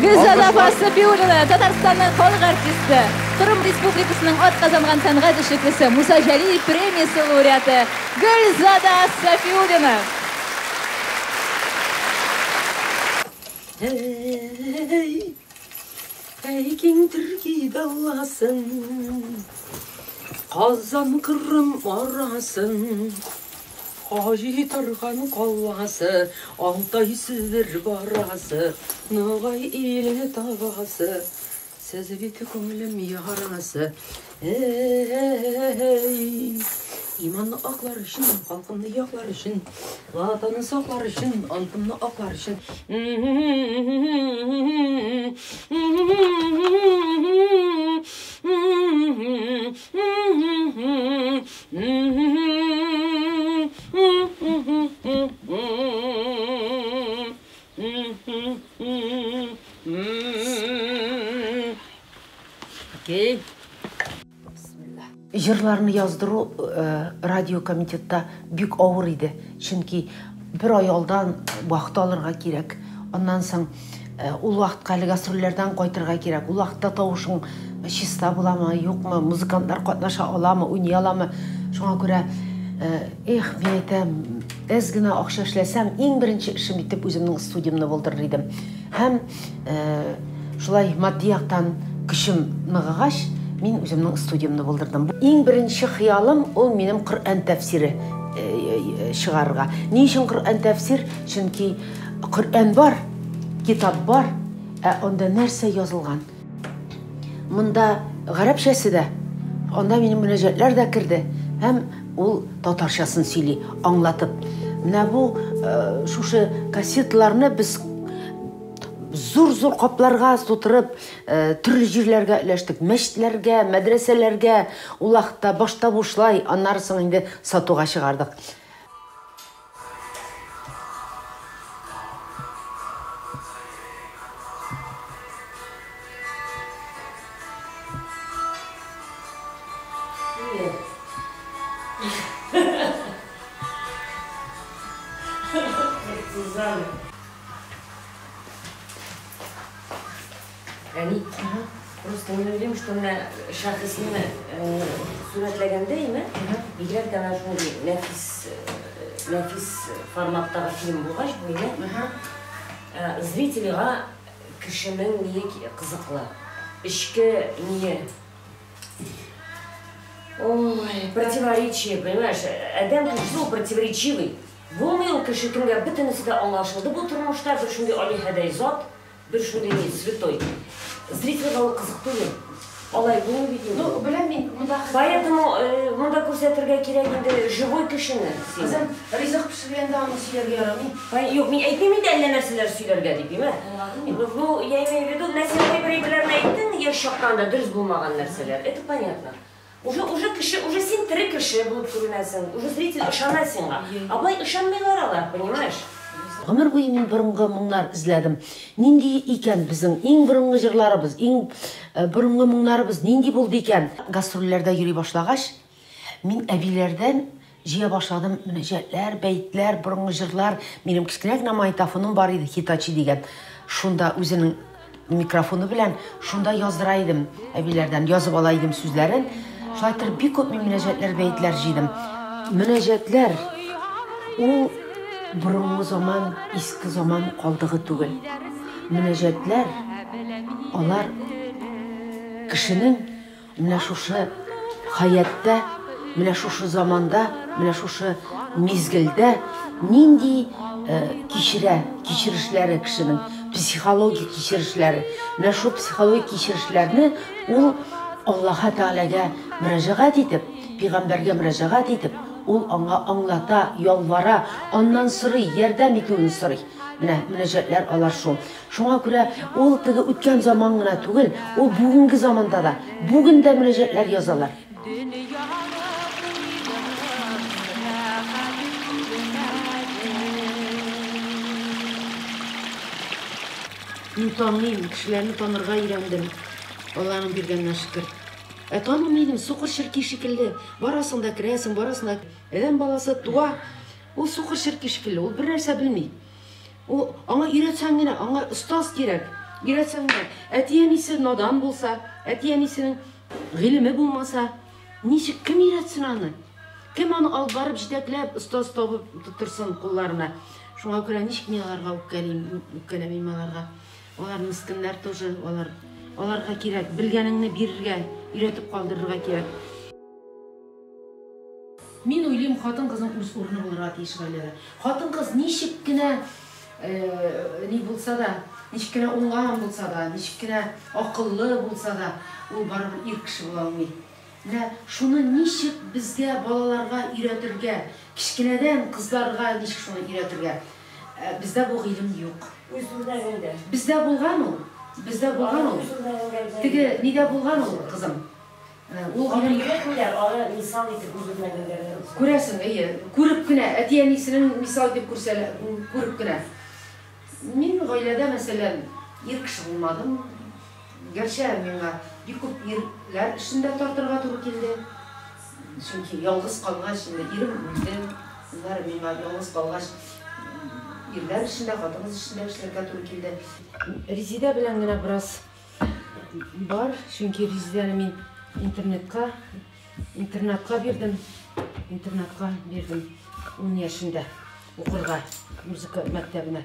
Gülzada Safiyulina, Татарстанның халық артисті, Қырым Республикасының атқазанған сәнғат ішіклісі, Мұса Жәлиев премиясы лауреаты Gülzada Safiyulina. Ey кең түрки даласын, Қазан Қырым арасын, Қажи тұрған қаласы, Алтай Сібір барасы, Ноғай елі табасы, Сіз беті көңілім ярасы. Иманны ақлар үшін, халқымны яқлар үшін, Ватаны сақлар үшін, антымны ақлар үшін. Окей. Жырларны яздыру радио комитетта бик авыр иде. Чөнки бер ай алдан вакыт алырга кирәк. Аннан соң ул вакытка гастрольләрдән кайтырга кирәк. Ул вакытта тавышың чиста буламы, юкмы, музыкантлар катнаша аламы, уйный аламы? Шуңа күрә мен әйтәм, әз генә акча эшләсәм, иң беренче эшем итеп үземнең студиямны булдырыр идем. Һәм шулай матди яктан көчем ныгыгач, мин үземнең студиямны булдырдым. Иң беренче хыялым ул минем Коръән тәфсире чыгарырга. Ни өчен Коръән тәфсир? Чөнки Коръән бар, китап бар, анда нәрсә язылган? Монда гарәпчәсе дә, анда минем мөнәҗәтләр дә керде. Һәм ул татарчасын сөйли, аңлатып. Менә бу шушы кассетларны без зур-зур капларга тутырып, төрле җирләргә өләштек, мәчетләргә, мәдрәсәләргә, ул вакытта башта бушлай, аннары соң инде сатуга чыгардык. Просто не уверен, что на шахрисне сүрәтләгәндәйме, бигрәк тә шундый нәфис форматтагы фильм булгач, бу зрительгә кешенең ние кызыклы, эчке ние противоречие, понимаешь? Адам кеше противоречивый. Булмый ул кеше кемгә бөтенесе дә аңлашылды. Бу тормышта бер шундый алиһәдәй зат, бер шундый святой. Зрительгә ул кызык түгел. Алай булмый бит инде. Ну, беләм мин, поэтому монда күрсәтергә кирәк инде живой кешене. Кызым, ризык пешергәндә аны сөйләргә ярамый. Юк, мин әйтмим инде әллә нәрсәләр сөйләргә дип, име? Ну, я имею в виду, нәрсәләр бер-бирләрне әйттең, яшь чакканда дөрес булмаган нәрсәләр. Это понятно. Уже кеше, уже син тере кеше булып күренәсең. Уже зритель ышана сиңа. Абай ышанмыйлар алар, понимаешь? Гомер буе мин борынгы моңнар эзләдем. Нинди икән безнең иң борынгы җырларыбыз, иң борынгы моңнарыбыз нинди булды икән? Гастрольләрдә йөри башлагач, мин әбиләрдән җыя башладым мөнәҗәтләр, бәйтләр, борынгы җырлар. Минем кечкенә генә майтафоным бар иде, Хитачи дигән. Шунда үзенең микрофоны белән шунда яздыра идем. Әбиләрдән язып ала идем сүзләрен. Шулай бик күп мөнәҗәтләр, бәйтләр җыйдым. Мөнәҗәтләр ул борынгы заман, иске заман калдыгы түгел. Мөнәҗәтләр алар кешенең менә шушы хаятта, менә шушы заманда, менә шушы мизгелдә нинди кичерешләре кешенең, психологик кичерешләре. Менә шу психологик кичерешләрне ул Аллаһ Тәгаләгә мөрәҗәгать итеп, пәйгамбәргә мөрәҗәгать итеп, ул аңа аңлата, ялвара, аннан сорый, ярдәм итүен сорый. Менә мөнәҗәтләр алар шул. Шуңа күрә ул теге үткән заман гына түгел, ул бүгенге заманда да, бүген дә мөнәҗәтләр язалар. Мин таныйм, кешеләрне танырга өйрәндем. Алланың биргәненә шөкер. Танымыйдым, суқыр ширки шикелле. Барасың да керәсең, барасың да. Әдәм баласы туа, ул суқыр ширки шикелле, ул бер нәрсә белми. Аңа өйрәтсәң генә, аңа остаз кирәк. Үйретсеңдер. Әти-әнисе надан болса, әти-әнисенең гыйлеме булмаса, ничек кем үйретсен аны? Кем аны алып барып җитәкләп, остаз табып тутырсын кулларына. Шуңа күрә ничек мин аларга үпкәләмим аларга. Алар мискиннәр тоже, аларга кирәк, белгәнеңне бирергә, өйрәтеп калдырырга кирәк. Мин уйлыйм, хатын-кызның үз урыны булырга тиеш гаиләдә. Хатын-кыз ничек кенә ни булса да, ничек кенә уңган булса да, ничек кенә акыллы булса да, ул барыбер ир кеше була алмый. Менә шуны ничек безгә балаларга өйрәтергә, кичкенәдән кызларга ничек шуны өйрәтергә? Бездә бу гыйлем юк. Бездә булган ул. Бездә булган ул. Теге нидә булган ул, кызым? Ул гыйлем Өйрәтмиләр, аны мисал итеп үзләренә. Күрәсең, күреп кенә, әти-әнисенең мисал дип күрсәләр, күреп кенә. Мин гаиләдә мәсәлән ир кеше булмадым. Гәрчә миңа бик күп ирләр эшендә тартырга туры килде. Чөнки ялгыз калгач, ирем үлде. Улар миңа ялгыз калгач ирләр эшендә, хатын-кыз эшендә эшләргә туры килде. Резидә белән генә бераз бар, чөнки Резидәне мин интернетка бирдем. 10 яшендә укырга музыка мәктәбенә.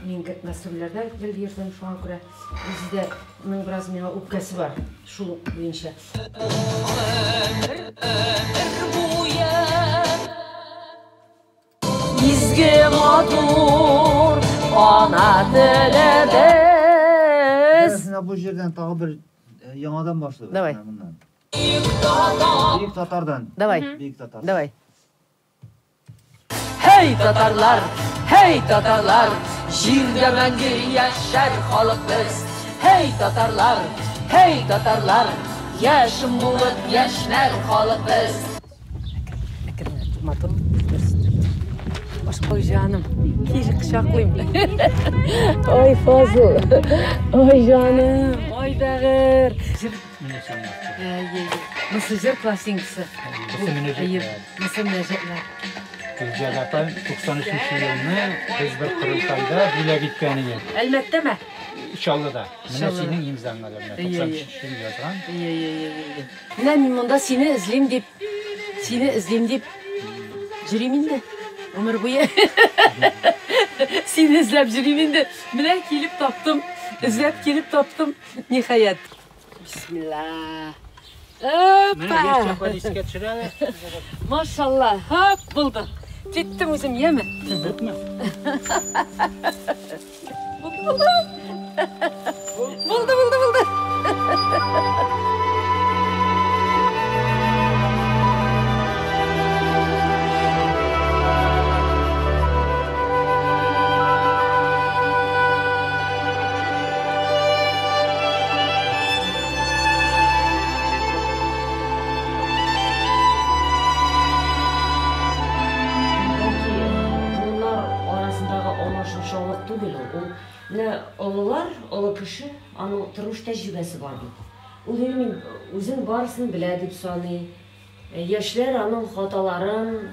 Мин гастрольләрдә бирдем, шуңа күрә Резидәнең бераз миңа үпкәсе бар, шул буенча. Изге матур ана телебез. Bu жерден тағы бір яңадан башлайбыз. Давай. Бейик татардан. Давай. Бейик татар. Давай. Hey tatarlar, җирдә мәңге яшәр халык без. Hey tatarlar, яшем булып яшнәр халык без. Матым. Ой жаным, кижи кычаклыйм. Ой Фазыл. Ой жаным, ой Дагыр. Nasıl jır plastингасы? Nasıl münajatlар? Gülcel Apay 93 yılını biz bir kurultayda dile gitkeniyim. Әлмәттәме? İnşallah. Mine senin imzanlarına 93 yıl yazan. Менә мин монда сине эзлим дип җөрим инде. Ömür буе. Сине эзләп җөрим инде. Менә килеп таптым. Эзләп килеп таптым. Ниһаят. Бисмилlah. Опа! Maşallah. Hop buldu. Gittim özüm yeme. Buldu. Олы кеше, аның тормыш тәҗрибәсе бар бит. Ул мин үзен барысын белә дип саный. Яшьләр аның хаталарын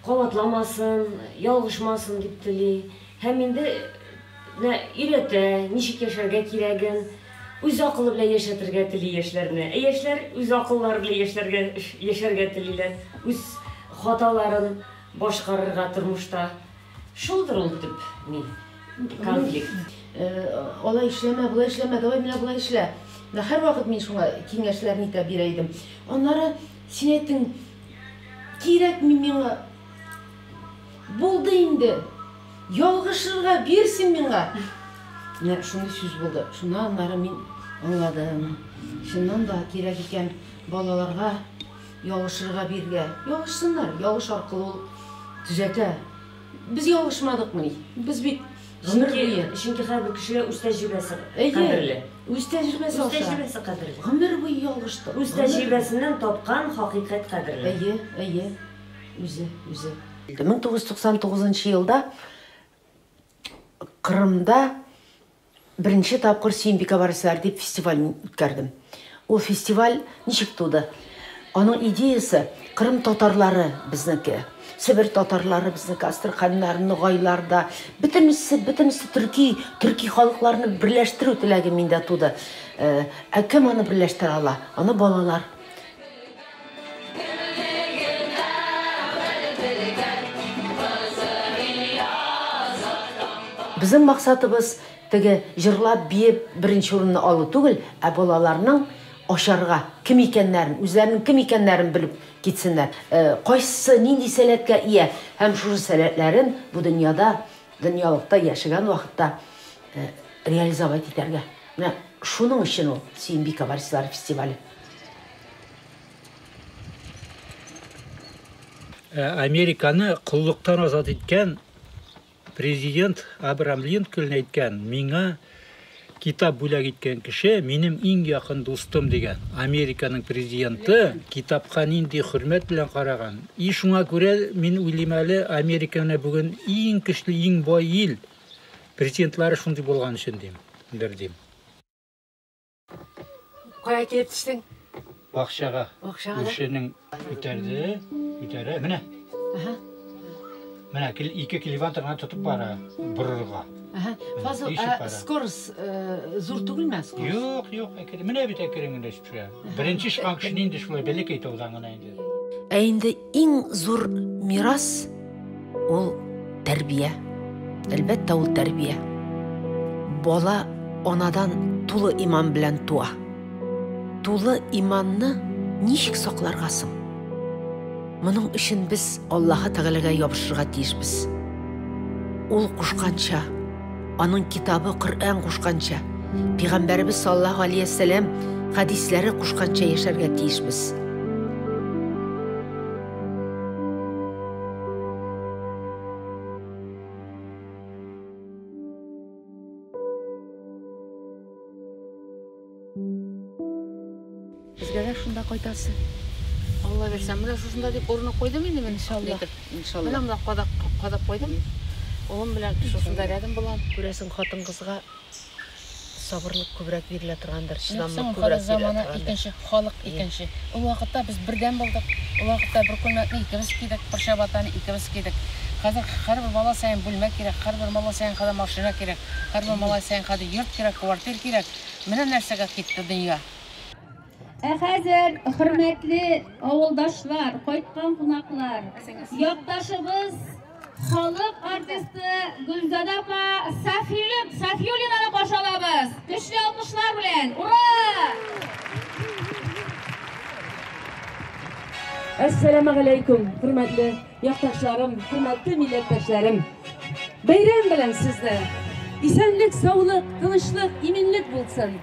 кабатламасын, ялгышмасын дип тели. Һәм инде өйрәтә, ничек яшәргә кирәген, үз акылы белән яшәтергә тели яшьләрне. Яшьләр үз акыллары белән яшәргә телиләр, үз хаталарын башкарырга тормышта. Шулдыр ул төп конфликт. Олай эшләмә, булай эшләмә, давай менә булай эшлә. Һәр вакыт мин шуңа киңәшләрне итә бирә идем. Аннары син әйттең, кирәк миңа. Булды инде. Ялгышырга бирсен миңа. Менә шундый сүз булды. Шуннан аннары мин аңладым. Шуннан да кирәк икән балаларга ялгышырга биргә. Ялгышсыннар, ялгыш аркылы ул төзәтә. Без ялгышмадыкмы? Без бит Чөнки һәрбер кешегә үз тәҗрибәсе кадерле. Үз тәҗрибәсе кадерле. Гомер буе ялгышты. Үз тәҗрибәсеннән тапкан хакыйкать кадерле. Үзе. 1999 елда Кырымда беренче тапкыр Сөембикә барыслар дип фестиваль үткәрдем. Ул фестиваль ничек туды? Аның идеясы Кырым татарлары безнеке. Сібір татарлары, біздің Астраханьлар, Ноғайларда, бітінісі түрки халықларыны бірләштіру тіләгі менде туды. Кім аны бірләштіре ала? Аны балалар. Біздің мақсатыбыз теге жырлап бейіп бірінші орынны алу түгіл, балаларның ашарға кім екенлерін, өзлерінің кім екенлерін біліп кетсінлер. Қайсысы нинди сәләткә ия, һәм шушы сәләтләрен бу дөньялыкта яшәгән вакытта реализовать итәргә. Менә шуның өчен ул Сөембик Аварислар фестивале. Американы құллықтан азат еткен президент Абрам Линкольн әйткән, миңа китап бүләк иткән кеше минем иң якын дустым дигән. Американың президенты китапка нинди хөрмәт белән караган. И шуңа күрә мин уйлыйм әле, Американы бүген иң көчле, иң бай ил президентлары шундый булган өчен дим. Кая килеп төштең? Бакчага. Кешенең үтәрде, менә. Менә 2 километрга тотып бара бурырга. Фазыл, скорость зур түгелме? Юк, менә бит әкренләп төшә. Беренче шкан кешенең инде шулай бәләкәй таудан гына инде. Инде иң зур мирас ул тәрбия. Әлбәттә ул тәрбия. Бала анадан тулы иман белән туа. Тулы иманны ничек сакларга соң? Моның өчен без Аллаһ Тәгаләгә ябышырга тиешбез. Ул кушканча, аның китабы Коръән кушканча, Пәйгамбәрбез саллаллаһу алейһи ва сәллям хадисләре кушканча яшәргә тиешбез. Безгә шунда кайтасы. Алла берсә, менә шушында дип урынны куйдым инде мен. Иншалла. Менә монда кадап куйдым. Улым белән шушында рядом булам. Күрәсең, хатын-кызга сабырлык күбрәк бирелә торгандыр, чыдамлык Күбрәк күбрәк заманы бирелә торгандыр. икенче, халык икенче. Ул вакытта без бердән булдык. Ул вакытта бер күлмәкне икебез кидек, бер шабатаны икебез кидек. Хәзер һәрбер бала сайын бүлмә кирәк, һәрбер бала сайын хәзер машина кирәк, һәрбер бала сайын хәзер йорт кирәк, квартира кирәк. Менә нәрсәгә китте дөнья. Хәзер хөрмәтле авылдашлар, кайткан кунаклар, якташыбыз халык артисты Гөлзада апа Сафиуллинаны каршы алабыз. Көчле алкышлар белән. Ура! Assalamu alaykum, hurmatli yurtdoshlarim, hurmatli millatdoshlarim. Bayram bilan sizni. İsenlik, sağlık, tinchlik, iminlik bo'lsin.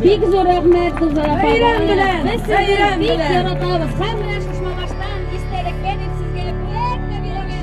Big zo'r rahmat Gulzor apа. Bayram bilan. Biz sizni big yaratamiz. Hamma yaxshimashdan istalakka deb sizga qo'yib beraveramiz.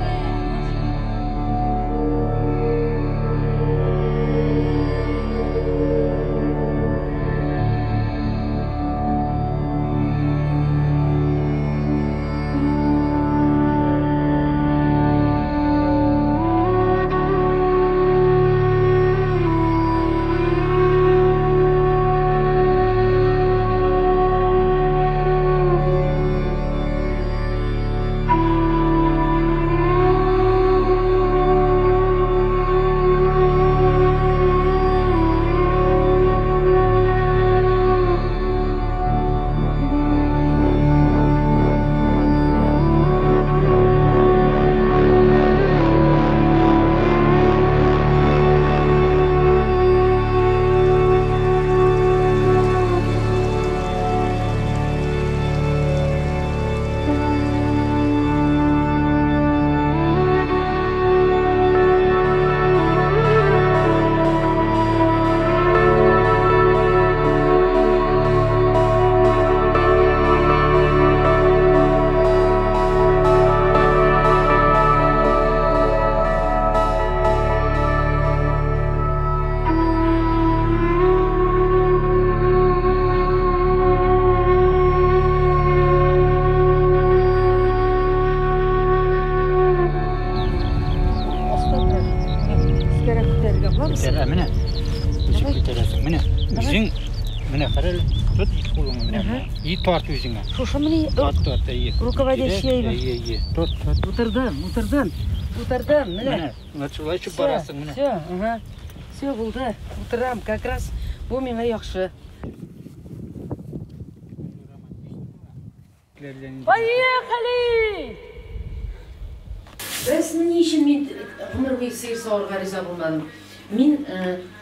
Birga bulamız. Көтер, менә. Ничек күтәрәсең? Менә. Үзең менә карале. Тот ит кулыңны менә. И тарт үзеңә. Шушы мені Тарт, ие. руководящиймін. Ие. Тот. Утырдым. Міне. Вот шулай чүп барасың менә. Все, ага. Все болды. Утырам, как раз bu миңа яхшы. Поехали! Рәсмі не үшін мен ғұмыр бойы сиыр сауырға риза болмадым. Мен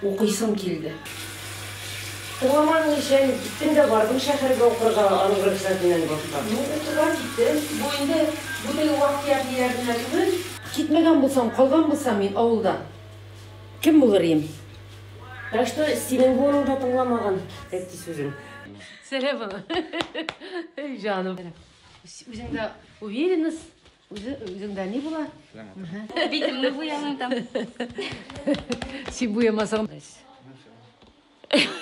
оқисым келді. Тыңламаның ішен киттің де бардың шәһәрге оқырға аның рөхсәтінен башқа. Оқуға киттім. Bu енді бұдай уақыт яғдилердің әкімі. Кетмеген болсам, қалған болсам мен ауылда. Кім болар ем? Так что сенің бұның да тыңламаған әтті сөзің. Сәлем. Жаным. Өзіңде уверенность? Өзіңде не бола? Битімді бұяның там. Сен бұямасаң.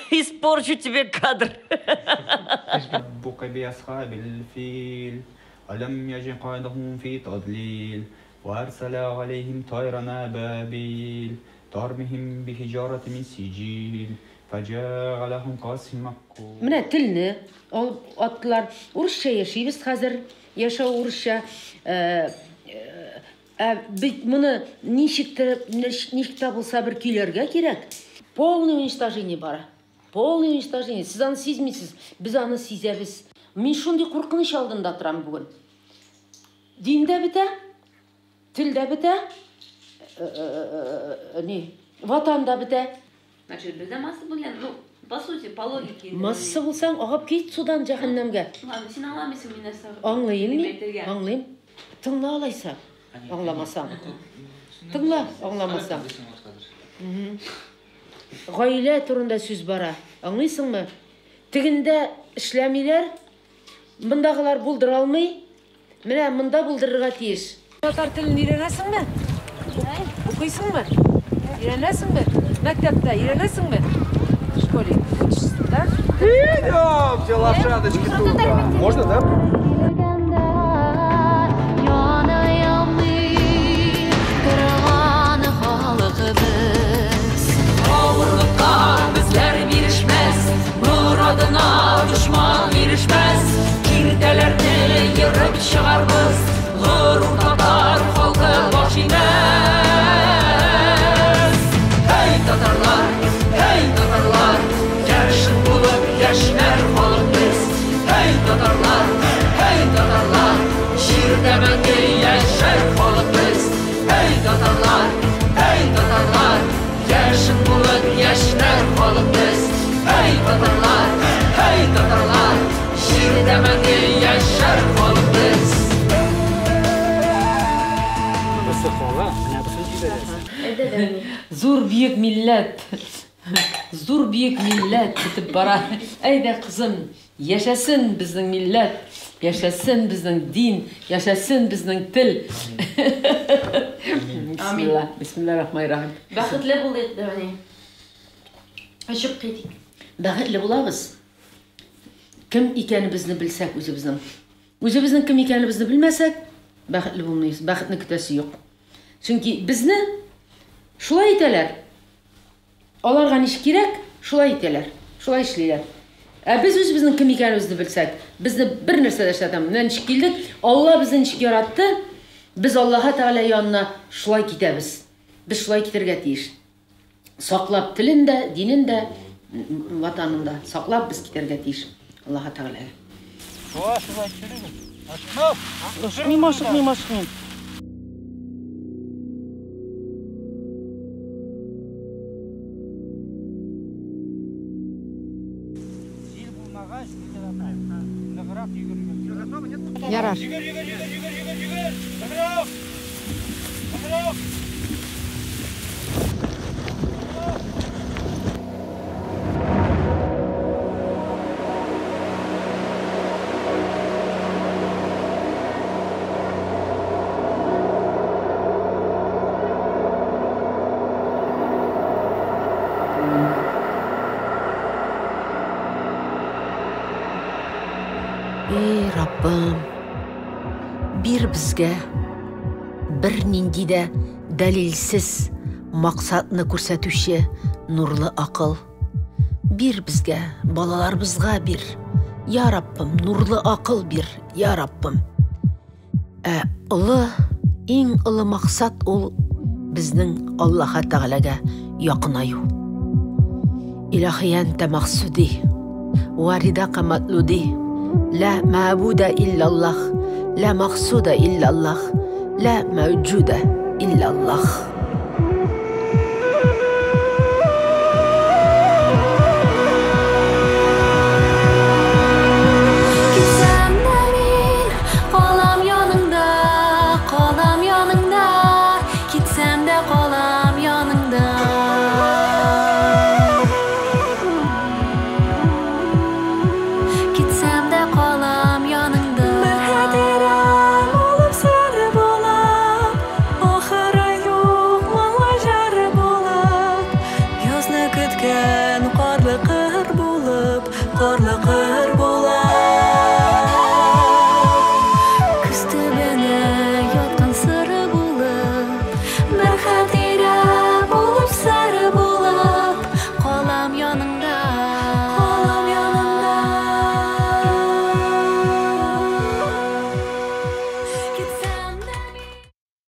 Испорчу тебе кадр. ربك بأصحاب الفيل ألم يجعل قائدهم في تضليل وأرسل عليهم طيرا أبابيل ترمهم بحجارة من سجيل فجعلهم كعصف مأكول. Менә телне атлар урысча яшибез хәзер. Яшау урысча. Бит моны ничек тә булса бер көйләргә кирәк. Полное уничтожение бара. Полное уничтожение. Сез аны сизмисез, без аны сизәбез. Мин шундый куркыныч алдында торам бүген. Диндә бетә, телдә бетә, ватанда бетә. Значит, бізде масса білген, по сути, по логике. Масса булсаң, агап кит судан җәһәннәмгә. Ладно, сен аңламайсың мен нәрсә. Аңлыйм. Тыңла алайсың. Аңламасаң. Тыңла, аңламасаң. Гаилә турында сүз бара. Аңлыйсыңмы? Тегендә эшләмиләр, мондагылар булдыра алмый. Менә монда булдырырга тиеш. Татар телен өйрәнәсеңме? Укыйсыңмы? Өйрәнәсеңме? Мәктәптә өйрәнәсеңме? В школе. Да? Идемте, лошадочки туда. Можно, да? Muradına düşman erişmez, kirdelerni yırıp çıkarmız, gurur tatar halkı baş inmez. Hey Tatarlar, yaşın bulup yaşner halk biz. Hey Tatarlar, şiirde bende yaşar halk biz. Hey Tatarlar, yaşın bulup yaşner halk biz. Hey Tatarlar, şiirde bende yaşar halk biz. Зур büyük millet. Зур büyük millet bitip bara. Ayda kızım, yaşasın bizning millet. Yaşasın bizning din, yaşasın bizning til. Bismillah. Bismillahirrahmanirrahim. Бақытлы болдық дәвәне. Ашып кетик. Бәхетле булабыз. Кем икәнебезне белсәк үзебезнең. Үзебезнең кем икәнебезне белмәсәк, бәхетле булмыйбыз. Бәхетне көтәсе юк. Чөнки безне шулай итәләр. Аларга ничек кирәк, шулай итәләр. Шулай эшлиләр. Без үзебезнең кем икәнебезне белсәк, безне бер нәрсә дә эшләтәм. Менә ничек килдек? Алла безне ничек яратты? Без Аллаһ Тәгалә янына шулай китәбез. Без шулай китәргә тиеш. Саклап телен дә, динен дә, ватанын да саклап без китәргә тиеш. Аллаһ Тәгалә. Ашыкмыйм. Ярар. Ey Rabbim, bir bizga bir nindi də dəlilsiz Мақсатны күрсәтүче нурлы акыл. Бир безгә, балаларыбызга бир. Я Раббым, нурлы акыл бир, я Раббым. Олы, иң олы мақсат ул безнең Аллаһ Тәгаләгә якынаю. Илаһи әнтә мақсуди, варидака матлуди, ла маъбуда иллаллах, ла мақсуда иллаллах, ла мәүджуда иллаллах.